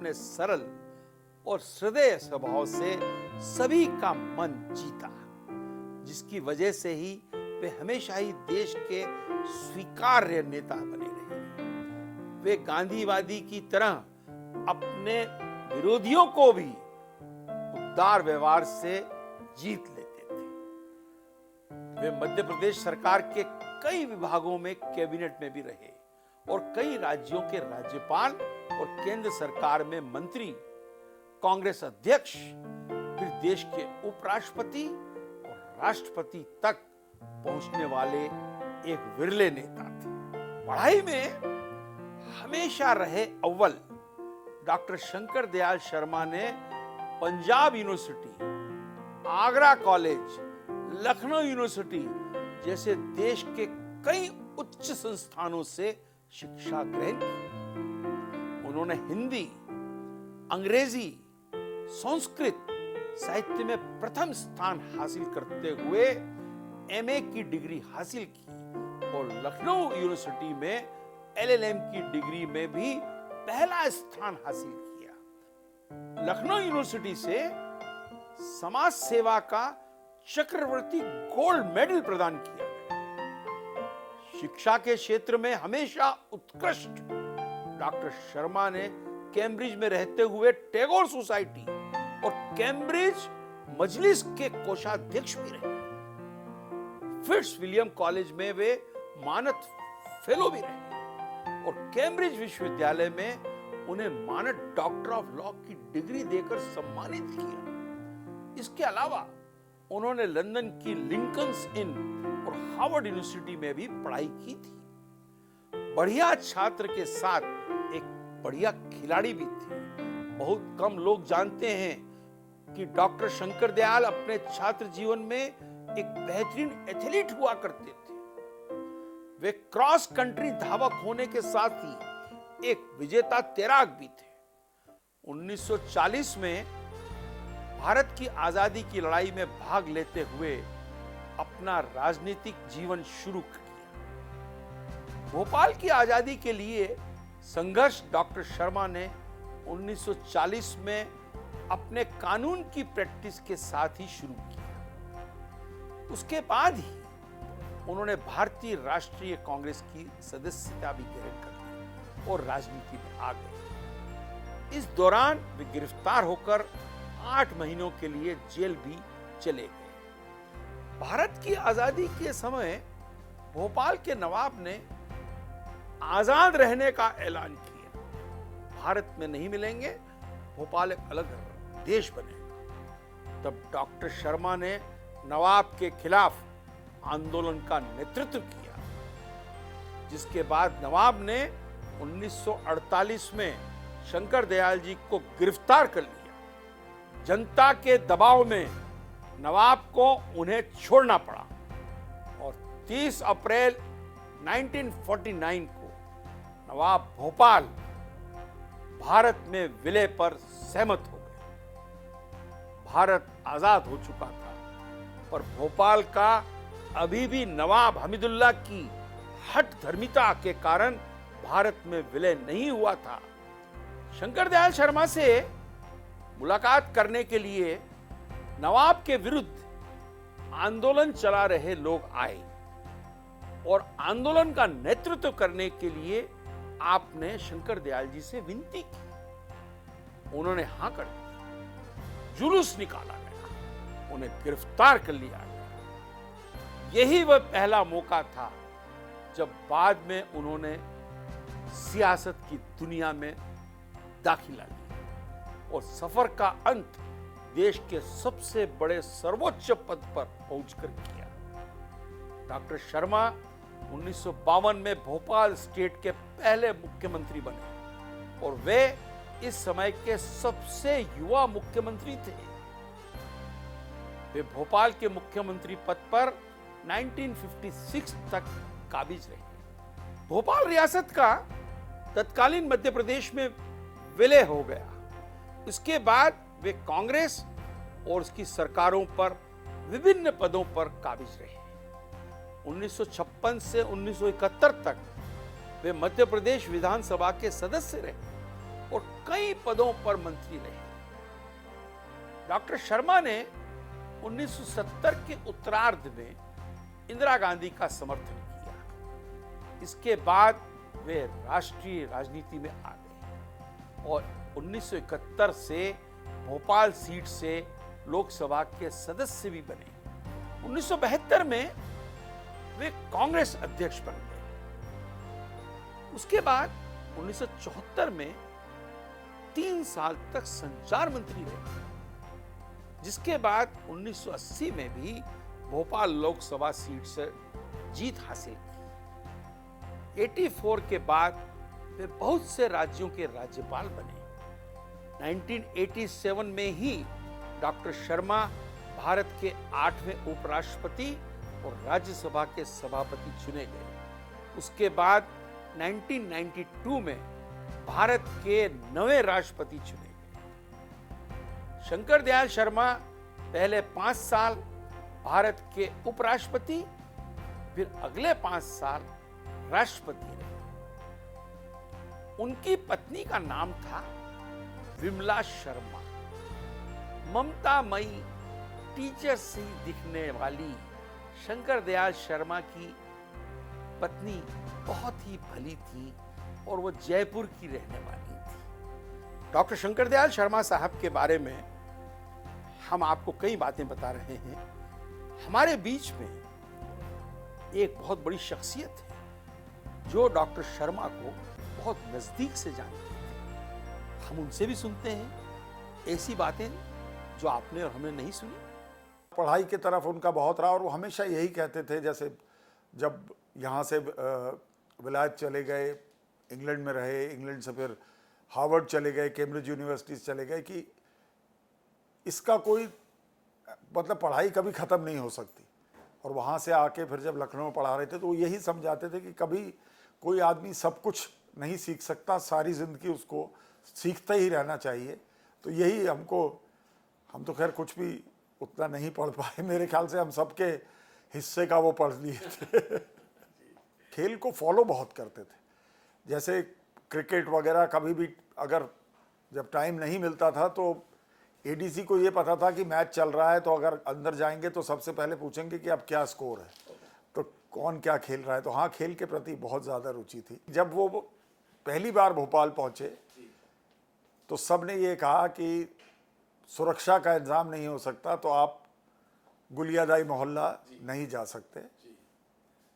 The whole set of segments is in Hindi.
अपने सरल और हृदय स्वभाव से सभी का मन जीता, जिसकी वजह से ही वे हमेशा ही देश के स्वीकार्य नेता बने रहे। वे गांधीवादी की तरह अपने विरोधियों को भी उदार व्यवहार से जीत लेते थे। वे मध्य प्रदेश सरकार के कई विभागों में कैबिनेट में भी रहे और कई राज्यों के राज्यपाल और केंद्र सरकार में मंत्री, कांग्रेस अध्यक्ष, फिर देश के उपराष्ट्रपति और राष्ट्रपति तक पहुंचने वाले एक विरले नेता थे। पढ़ाई में हमेशा रहे अव्वल डॉक्टर शंकर दयाल शर्मा ने Punjab university, Agra college, Lucknow university जैसे देश के कई उच्च संस्थानों से शिक्षा ग्रहण की। उन्होंने हिंदी, अंग्रेजी, संस्कृत साहित्य में प्रथम स्थान हासिल करते हुए एमए की डिग्री हासिल की और लखनऊ यूनिवर्सिटी में एलएलएम की डिग्री में भी पहला स्थान हासिल किया। लखनऊ यूनिवर्सिटी से समाज सेवा का चक्रवर्ती गोल्ड मेडल प्रदान किया गया। शिक्षा के क्षेत्र में हमेशा उत्कृष्ट डॉक्टर शर्मा ने कैम्ब्रिज में रहते हुए टैगोर सोसाइटी और कैम्ब्रिज मजलिस के कोषाध्यक्ष भी रहे। फिट्स विलियम कॉलेज में वे मानद फेलो भी रहे और कैम्ब्रिज विश्वविद्यालय में उन्हें मानद डॉक्टर ऑफ लॉ की डिग्री देकर सम्मानित किया। इसके अलावा उन्होंने लंदन की लिंकन्स इन और हार्वर्ड यूनिवर्सिटी में भी पढ़ाई की थी। बढ़िया छात्र के साथ एक बढ़िया खिलाड़ी भी थे। बहुत कम लोग जानते हैं कि डॉक्टर शंकर दयाल अपने छात्र जीवन में एक बेहतरीन एथलीट हुआ करते थे। वे क्रॉस कंट्री धावक होने के साथ ही एक विजेता तैराक भी थे। 1940 में भारत की आजादी की लड़ाई में भाग लेते हुए अपना राजनीतिक जीवन शुरू किया। भोपाल की आजादी के लिए संघर्ष डॉक्टर शर्मा ने 1940 में अपने कानून की प्रैक्टिस के साथ ही शुरू किया। उसके बाद ही उन्होंने भारतीय राष्ट्रीय कांग्रेस की सदस्यता भी ग्रहण कर ली और राजनीति में आ गए। इस दौरान वे गिरफ्तार होकर 8 महीनों के लिए जेल भी चले गए। भारत की आजादी के समय भोपाल के नवाब ने आजाद रहने का ऐलान किया। भारत में नहीं मिलेंगे, भोपाल एक अलग देश बनेगा। तब डॉक्टर शर्मा ने नवाब के खिलाफ आंदोलन का नेतृत्व किया, जिसके बाद नवाब ने 1948 में शंकर दयाल जी को गिरफ्तार कर लिया। जनता के दबाव में नवाब को उन्हें छोड़ना पड़ा और 30 अप्रैल 1949 को नवाब भोपाल भारत में विलय पर सहमत हो गए। भारत आजाद हो चुका था, पर भोपाल का अभी भी नवाब हमीदुल्लाह की हठ धर्मिता के कारण भारत में विलय नहीं हुआ था। शंकर दयाल शर्मा से मुलाकात करने के लिए नवाब के विरुद्ध आंदोलन चला रहे लोग आए और आंदोलन का नेतृत्व करने के लिए आपने शंकर दयाल जी से विनती की। उन्होंने हां कर दी। जुलूस निकाला गया, उन्हें गिरफ्तार कर लिया गया। यही वह पहला मौका था जब बाद में उन्होंने सियासत की दुनिया में दाखिला लिया और सफर का अंत देश के सबसे बड़े सर्वोच्च पद पर पहुंचकर किया। डॉक्टर शर्मा 1952 में भोपाल स्टेट के पहले मुख्यमंत्री बने और वे इस समय के सबसे युवा मुख्यमंत्री थे। वे भोपाल के मुख्यमंत्री पद पर 1956 तक काबिज रहे। भोपाल रियासत का तत्कालीन मध्य प्रदेश में विलय हो गया। इसके बाद वे कांग्रेस और उसकी सरकारों पर विभिन्न पदों पर काबिज रहे। 1956 से 1971 तक वे मध्य प्रदेश विधानसभा के सदस्य रहे और कई पदों पर मंत्री रहे। डॉक्टर शर्मा ने 1970 के उत्तरार्ध में इंदिरा गांधी का समर्थन किया। इसके बाद वे राष्ट्रीय राजनीति में आ गए और 1971 से भोपाल सीट से लोकसभा के सदस्य भी बने। 1972 में वे कांग्रेस अध्यक्ष बन गए। उसके बाद 1974 में 3 साल तक संचार मंत्री रहे, जिसके बाद 1980 में भी भोपाल लोकसभा सीट से जीत हासिल की। 84 के बाद वे बहुत से राज्यों के राज्यपाल बने। 1987 में ही डॉक्टर शर्मा भारत के 8वें उपराष्ट्रपति और राज्यसभा के सभापति चुने गए। उसके बाद 1992 में भारत के 9वें राष्ट्रपति चुने गए। शंकर दयाल शर्मा पहले 5 साल भारत के उपराष्ट्रपति, फिर अगले 5 साल राष्ट्रपति रहे। उनकी पत्नी का नाम था विमला शर्मा। ममतामयी, टीचर सी दिखने वाली शंकर दयाल शर्मा की पत्नी बहुत ही भली थी और वो जयपुर की रहने वाली थी। डॉक्टर शंकर दयाल शर्मा साहब के बारे में हम आपको कई बातें बता रहे हैं। हमारे बीच में एक बहुत बड़ी शख्सियत है जो डॉक्टर शर्मा को बहुत नजदीक से जानते हैं। हम उनसे भी सुनते हैं ऐसी बातें जो आपने और हमने नहीं सुनी। पढ़ाई की तरफ उनका बहुत रहा और वो हमेशा यही कहते थे, जैसे जब यहाँ से विलायत चले गए, इंग्लैंड में रहे, इंग्लैंड से फिर हार्वर्ड चले गए, कैम्ब्रिज यूनिवर्सिटी चले गए, कि इसका कोई मतलब पढ़ाई कभी ख़त्म नहीं हो सकती। और वहाँ से आके फिर जब लखनऊ में पढ़ा रहे थे तो वो यही समझाते थे कि कभी कोई आदमी सब कुछ नहीं सीख सकता, सारी ज़िंदगी उसको सीखते ही रहना चाहिए। तो यही हम तो खैर कुछ भी उतना नहीं पढ़ पाए, मेरे ख्याल से हम सबके हिस्से का वो पढ़ लिए थे। खेल को फॉलो बहुत करते थे, जैसे क्रिकेट वगैरह। कभी भी अगर जब टाइम नहीं मिलता था तो एडीसी को ये पता था कि मैच चल रहा है, तो अगर अंदर जाएंगे तो सबसे पहले पूछेंगे कि अब क्या स्कोर है, तो कौन क्या खेल रहा है। तो हाँ, खेल के प्रति बहुत ज़्यादा रुचि थी। जब वो पहली बार भोपाल पहुँचे तो सब ने ये कहा कि सुरक्षा का इंतजाम नहीं हो सकता तो आप गुलियादाई मोहल्ला नहीं जा सकते।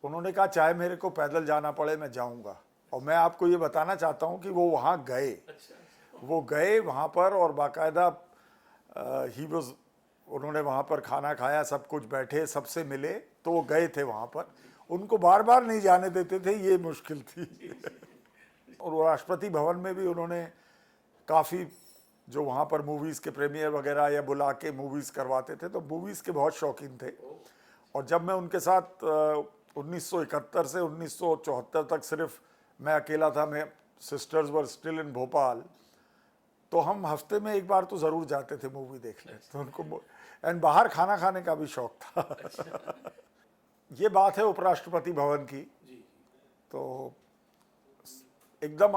उन्होंने कहा चाहे मेरे को पैदल जाना पड़े मैं जाऊंगा। और मैं आपको ये बताना चाहता हूँ कि वो वहाँ गए। वो गए वहाँ पर और बाकायदा उन्होंने वहाँ पर खाना खाया, सब कुछ, बैठे, सबसे मिले, तो वो गए थे वहाँ पर। उनको बार बार नहीं जाने देते थे, ये मुश्किल थी। और राष्ट्रपति भवन में भी उन्होंने काफ़ी, जो वहाँ पर मूवीज़ के प्रीमियर वगैरह या बुला के मूवीज़ करवाते थे, तो मूवीज़ के बहुत शौकीन थे। और जब मैं उनके साथ 1971 से 1974 तक सिर्फ मैं अकेला था, मैं sisters were still in Bhopal, तो हम हफ्ते में एक बार तो ज़रूर जाते थे मूवी देखने। तो उनको एंड बाहर खाना खाने का भी शौक था। ये बात है उपराष्ट्रपति भवन की। तो एकदम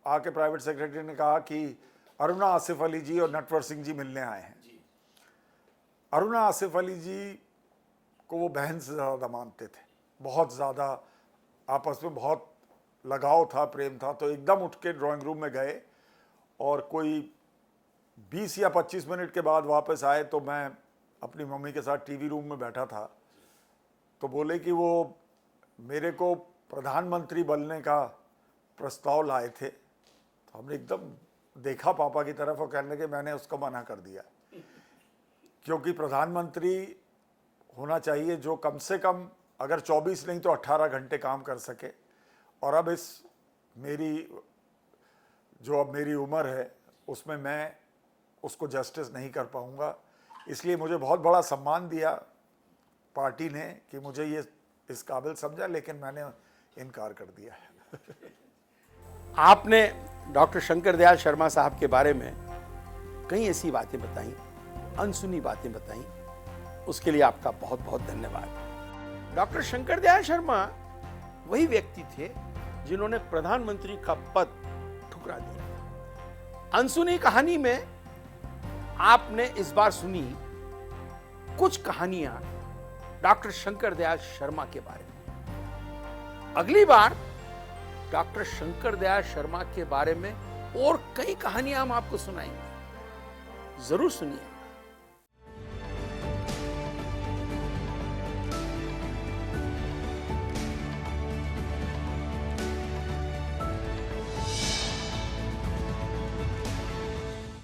आके प्राइवेट सेक्रेटरी ने कहा कि अरुणा आसिफ अली जी और नटवर सिंह जी मिलने आए हैं। अरुणा आसिफ अली जी को वो बहन से ज़्यादा मानते थे, बहुत ज़्यादा आपस में बहुत लगाव था, प्रेम था। तो एकदम उठ के ड्राइंग रूम में गए और कोई 20 या 25 मिनट के बाद वापस आए। तो मैं अपनी मम्मी के साथ टीवी रूम में बैठा था, तो बोले कि वो मेरे को प्रधानमंत्री बनने का प्रस्ताव लाए थे। तो हमने एकदम देखा पापा की तरफ और कहने लगे मैंने उसको मना कर दिया, क्योंकि प्रधानमंत्री होना चाहिए जो कम से कम अगर 24 नहीं तो 18 घंटे काम कर सके। और अब अब मेरी उम्र है उसमें मैं उसको जस्टिस नहीं कर पाऊंगा। इसलिए मुझे बहुत बड़ा सम्मान दिया पार्टी ने कि मुझे ये इस काबिल समझा, लेकिन मैंने इनकार कर दिया है। आपने डॉक्टर शंकर दयाल शर्मा साहब के बारे में कई ऐसी बातें बताई, अनसुनी बातें बताई, उसके लिए आपका बहुत बहुत धन्यवाद। डॉक्टर शंकर दयाल शर्मा वही व्यक्ति थे जिन्होंने प्रधानमंत्री का पद ठुकरा दिया। अनसुनी कहानी में आपने इस बार सुनी कुछ कहानियां डॉक्टर शंकर दयाल शर्मा के बारे में। अगली बार डॉक्टर शंकर दयाल शर्मा के बारे में और कई कहानियां हम आपको सुनाएंगे, जरूर सुनिए।